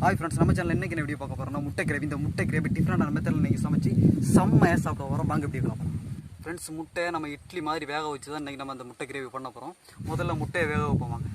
Hi friends, நம்ம channel இன்றைக்கி video பார்க்க போகிறோம். முட்டை கிரேவி. இந்த முட்டை கிரேவி டிஃப்ரெண்டான மெத்தடில் இன்றைக்கி சமைச்சு செம்மையாக சாப்பிட போகிறோம். வாங்க எப்படி இருக்கலாம் ஃப்ரெண்ட்ஸ். முட்டையை நம்ம இட்லி மாதிரி வேக வச்சு தான் இன்றைக்கி நம்ம அந்த முட்டை கிரேவி பண்ண போகிறோம். முதல்ல முட்டையை வேக வைப்போம் வாங்க.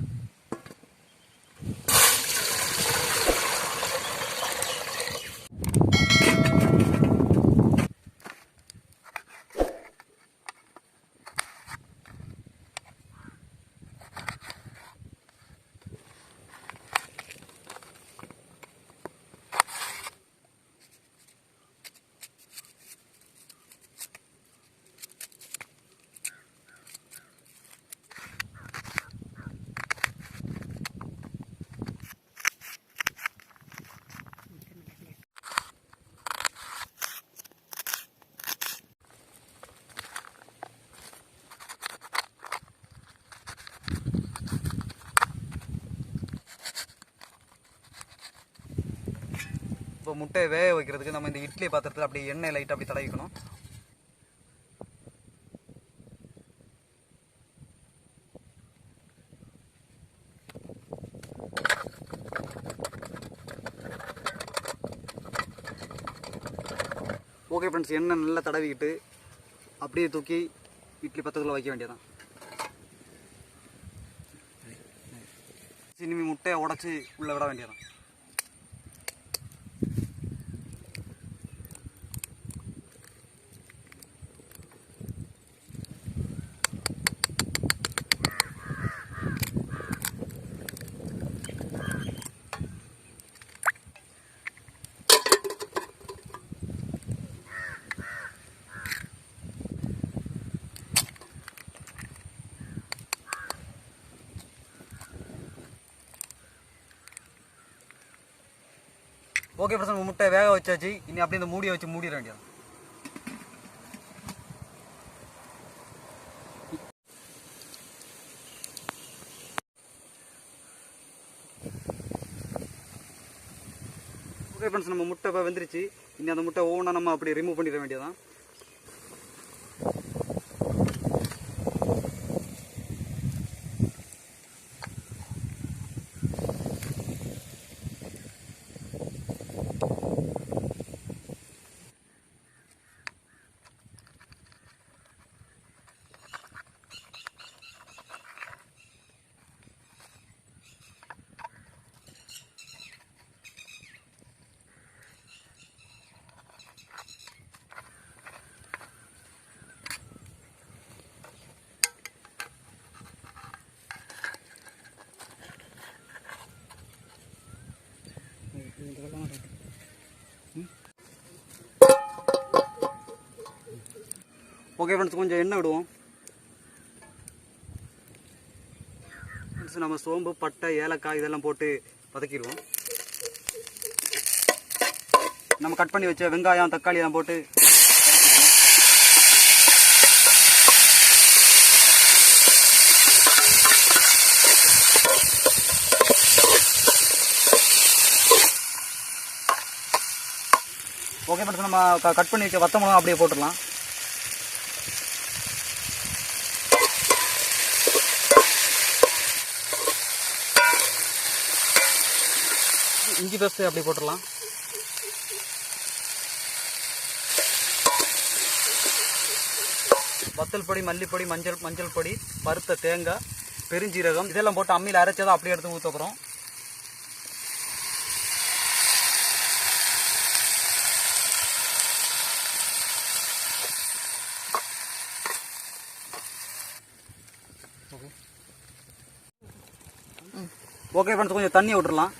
இப்போ முட்டையை வேக வைக்கிறதுக்கு நம்ம இந்த இட்லி பாத்திரத்தில் அப்படியே எண்ணெய் லைட்டாக அப்படி தடவிக்கணும். ஓகே ஃப்ரெண்ட்ஸ், எண்ணெய் நல்லா தடவிக்கிட்டு அப்படியே தூக்கி இட்லி பாத்திரத்தில் வைக்க வேண்டியதான். இனிமே முட்டையை உடச்சி உள்ளே விட வேண்டியதான். ஓகே ஃப்ரெண்ட்ஸ், நம்ம முட்டை வேக வச்சாச்சு. இனி அப்படியே இந்த மூடியை வச்சு மூடிட வேண்டியது. ஓகே ஃப்ரெண்ட்ஸ், நம்ம முட்டை இப்போ வெந்துருச்சு. இனி அந்த முட்டை ஒவ்வொன்றா நம்ம அப்படி ரிமூவ் பண்ணிட வேண்டியதான். ஓகே ஃப்ரெண்ட்ஸ், கொஞ்சம் எண்ணெய் விடுவோம். ஃப்ரெண்ட்ஸ், நம்ம சோம்பு, பட்டை, ஏலக்காய் இதெல்லாம் போட்டு வதக்கிடுவோம். நம்ம கட் பண்ணி வச்ச வெங்காயம், தக்காளி எல்லாம் போட்டு ஓகே ஃப்ரெண்ட்ஸ், நம்ம கட் பண்ணி வச்ச வத்த மிளகா அப்படியே போட்டுடலாம். இஞ்சி பேஸ்ட் அப்படி போட்டுடலாம். வத்தல் பொடி, மல்லிப்பொடி, மஞ்சள் பொடி, பருத்த தேங்காய், பெருஞ்சீரகம் இதெல்லாம் போட்டு அம்மியில் அரைச்சதை அப்படியே எடுத்து ஊற்ற போகிறோம். ஓகே ஃப்ரெண்ட்ஸ், கொஞ்சம் தண்ணி விட்டுறலாம்.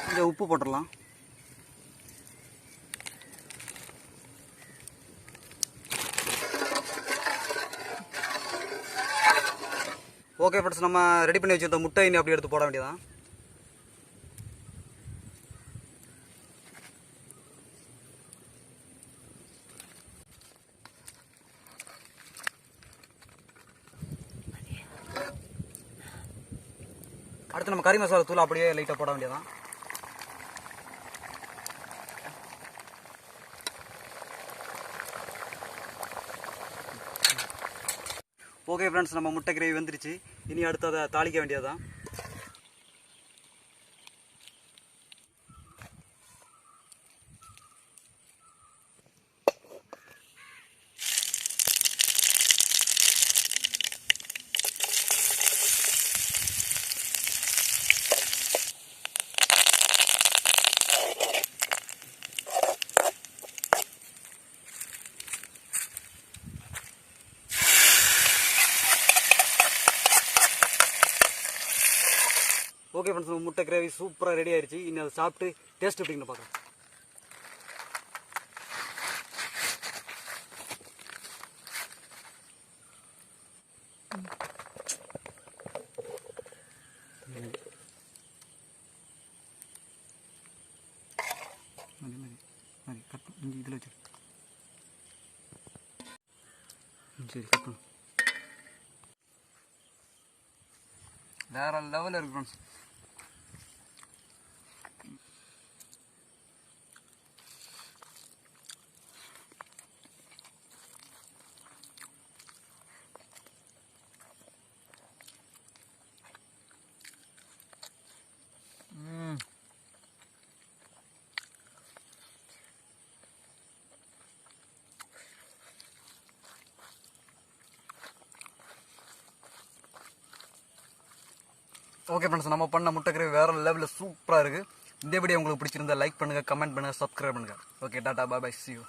கொஞ்சம் உப்பு போட்டுடலாம். ஓகே ஃப்ரெண்ட்ஸ், நம்ம ரெடி பண்ணி வச்சிருந்த முட்டை இனி அப்படி எடுத்து போட வேண்டியதான். அடுத்து நம்ம கறி மசாலா தூள் அப்படியே லைட்டாக போட வேண்டியதான். ஓகே ஃப்ரெண்ட்ஸ், நம்ம முட்டை கிரேவி வந்துருச்சு. இனி அடுத்து அதை தாளிக்க வேண்டியதுதான். ஓகே ஃப்ரெண்ட்ஸ், நம்ம முட்டை கிரேவி சூப்பராக ரெடி ஆயிடுச்சு. இனி அதை சாப்பிட்டு டேஸ்ட் எப்படின்னு பார்க்கலாம். இதில் வச்சு சரி கட் பண்ணு. வேற லெவலில் இருக்கு ஃப்ரெண்ட்ஸ். ஓகே ஃப்ரெண்ட்ஸ், நம்ம பண்ண முட்டை கிரேவி வேறு லெவலில் சூப்பராக இருக்குது. இந்த வீடியோ உங்களுக்கு பிடிச்சிருந்தா லைக் பண்ணுங்கள், கமெண்ட் பண்ணுங்கள், சப்ஸ்கிரைப் பண்ணுங்கள். Okay, Tata, bye bye, see you.